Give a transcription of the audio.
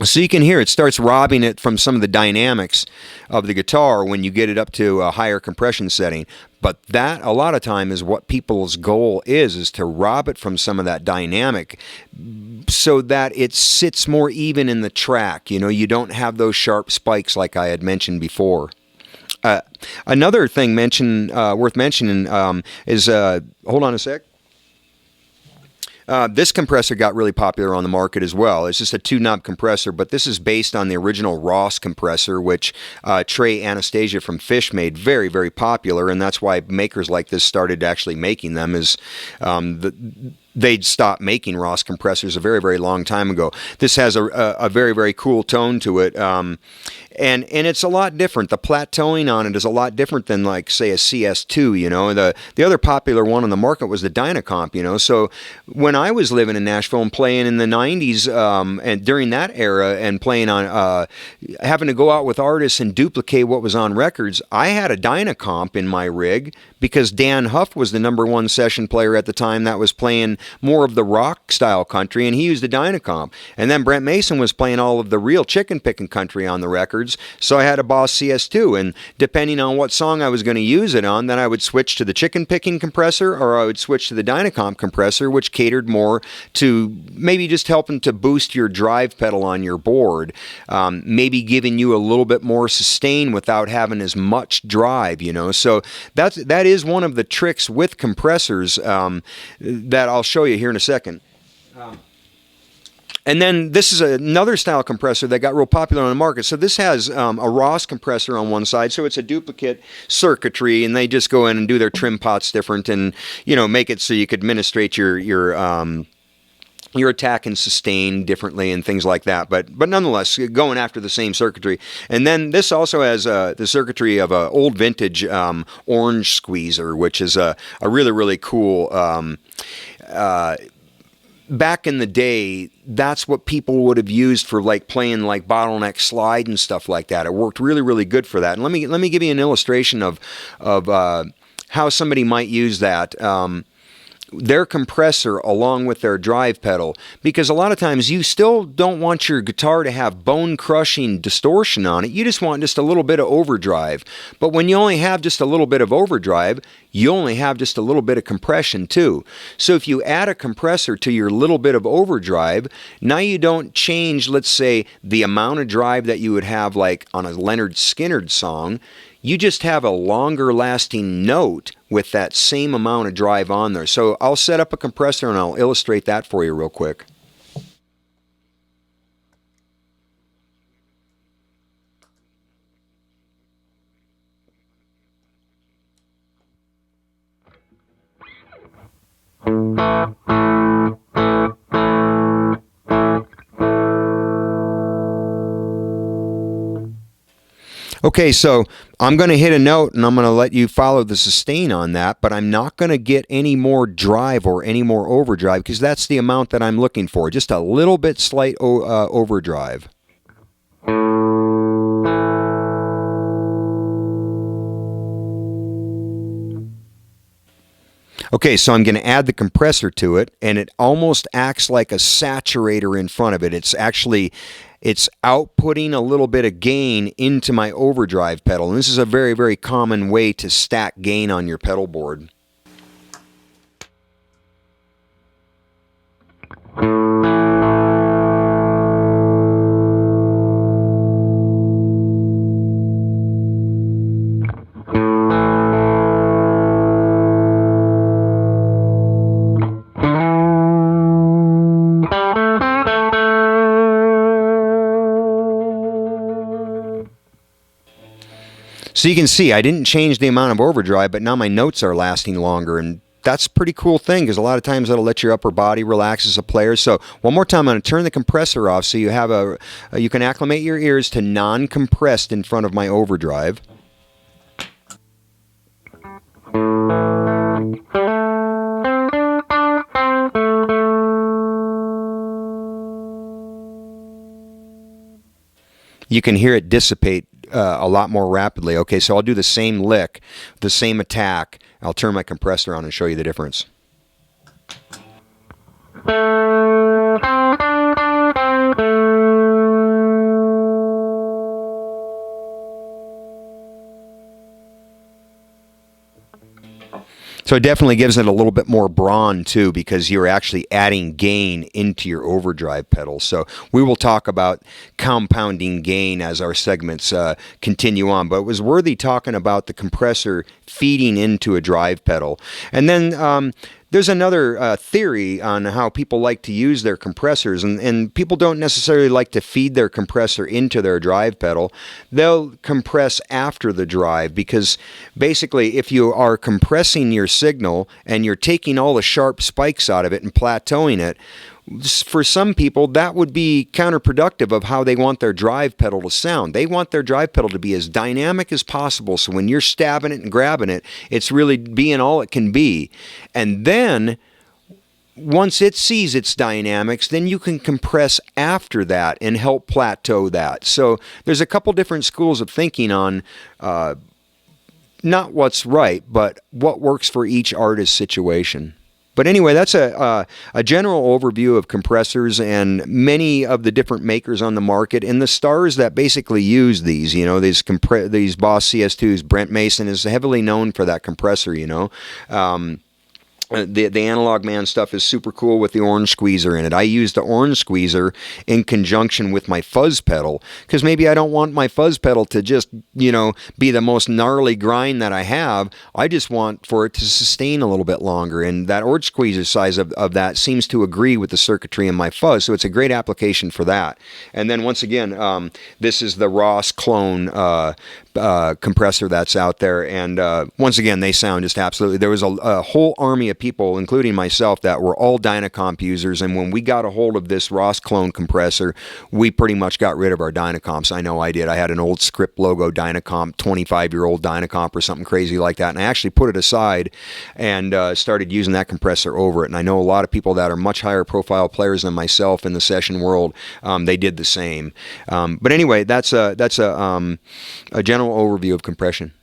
So you can hear it starts robbing it from some of the dynamics of the guitar when you get it up to a higher compression setting. But that, a lot of time, is what people's goal is to rob it from some of that dynamic so that it sits more even in the track. You know, you don't have those sharp spikes like I had mentioned before. Another thing worth mentioning is, hold on a sec. This compressor got really popular on the market as well. It's just a 2-knob compressor, but this is based on the original Ross compressor, which Trey Anastasia from Fish made very, very popular, and that's why makers like this started actually making them. They'd stopped making Ross compressors a very, very long time ago. This has a very, very cool tone to it, and it's a lot different. The plateauing on it is a lot different than, like, say, a CS2, you know. The other popular one on the market was the Dynacomp, you know. So when I was living in Nashville and playing in the 90s, and during that era, and playing on, having to go out with artists and duplicate what was on records, I had a Dynacomp in my rig because Dan Huff was the #1 session player at the time that was playing more of the rock style country, and he used a Dynacomp. And then Brent Mason was playing all of the real chicken picking country on the records, so I had a Boss CS2, and depending on what song I was going to use it on, then I would switch to the chicken picking compressor, or I would switch to the Dynacomp compressor, which catered more to maybe just helping to boost your drive pedal on your board, maybe giving you a little bit more sustain without having as much drive, you know. So that is one of the tricks with compressors that I'll show you here in a second. And then this is another style compressor that got real popular on the market. So this has a Ross compressor on one side, so it's a duplicate circuitry, and they just go in and do their trim pots different, and, you know, make it so you could administrate your attack and sustain differently and things like that. But nonetheless, going after the same circuitry. And then this also has the circuitry of an old vintage orange squeezer, which is a really, really cool. Back in the day, that's what people would have used for, like, playing like bottleneck slide and stuff like that. It worked really, really good for that. And let me give you an illustration of how somebody might use that. Their compressor along with their drive pedal, because a lot of times you still don't want your guitar to have bone-crushing distortion on it. You just want just a little bit of overdrive. But when you only have just a little bit of overdrive, you only have just a little bit of compression too. So if you add a compressor to your little bit of overdrive, now you don't change, let's say, the amount of drive that you would have like on a Leonard Skinner song. You just have a longer lasting note with that same amount of drive on there. So I'll set up a compressor and I'll illustrate that for you real quick. Okay, so I'm going to hit a note and I'm going to let you follow the sustain on that, but I'm not going to get any more drive or any more overdrive because that's the amount that I'm looking for, just a little bit slight overdrive. Okay, so I'm going to add the compressor to it, and it almost acts like a saturator in front of it. It's outputting a little bit of gain into my overdrive pedal. And this is a very, very common way to stack gain on your pedal board. So you can see I didn't change the amount of overdrive, but now my notes are lasting longer, and that's a pretty cool thing because a lot of times that'll let your upper body relax as a player. So one more time, I'm going to turn the compressor off so you have you can acclimate your ears to non-compressed in front of my overdrive. You can hear it dissipate a lot more rapidly. Okay, so I'll do the same lick, the same attack. I'll turn my compressor on and show you the difference. So it definitely gives it a little bit more brawn too, because you're actually adding gain into your overdrive pedal. So we will talk about compounding gain as our segments continue on, but it was worthy talking about the compressor feeding into a drive pedal. And then there's another theory on how people like to use their compressors, and people don't necessarily like to feed their compressor into their drive pedal. They'll compress after the drive, because basically if you are compressing your signal and you're taking all the sharp spikes out of it and plateauing it, for some people that would be counterproductive of how they want their drive pedal to sound. They want their drive pedal to be as dynamic as possible, so when you're stabbing it and grabbing it, it's really being all it can be. And then once it sees its dynamics, then you can compress after that and help plateau that. So there's a couple different schools of thinking on not what's right, but what works for each artist's situation. But anyway, that's a general overview of compressors and many of the different makers on the market and the stars that basically use these. You know, these Boss CS2s. Brent Mason is heavily known for that compressor, you know. The Analog Man stuff is super cool with the orange squeezer in it. I use the orange squeezer in conjunction with my fuzz pedal, because maybe I don't want my fuzz pedal to just, you know, be the most gnarly grind that I have. I just want for it to sustain a little bit longer, and that orange squeezer size of that seems to agree with the circuitry in my fuzz, so it's a great application for that. And then once again, this is the Ross clone compressor that's out there, and once again, they sound just absolutely. There was a whole army of people, including myself, that were all Dynacomp users, and when we got a hold of this Ross clone compressor, we pretty much got rid of our Dynacomps. I know I did. I had an old script logo Dynacomp, 25-year-old Dynacomp or something crazy like that, and I actually put it aside and started using that compressor over it. And I know a lot of people that are much higher profile players than myself in the session world, they did the same. But anyway, that's a general overview of compression.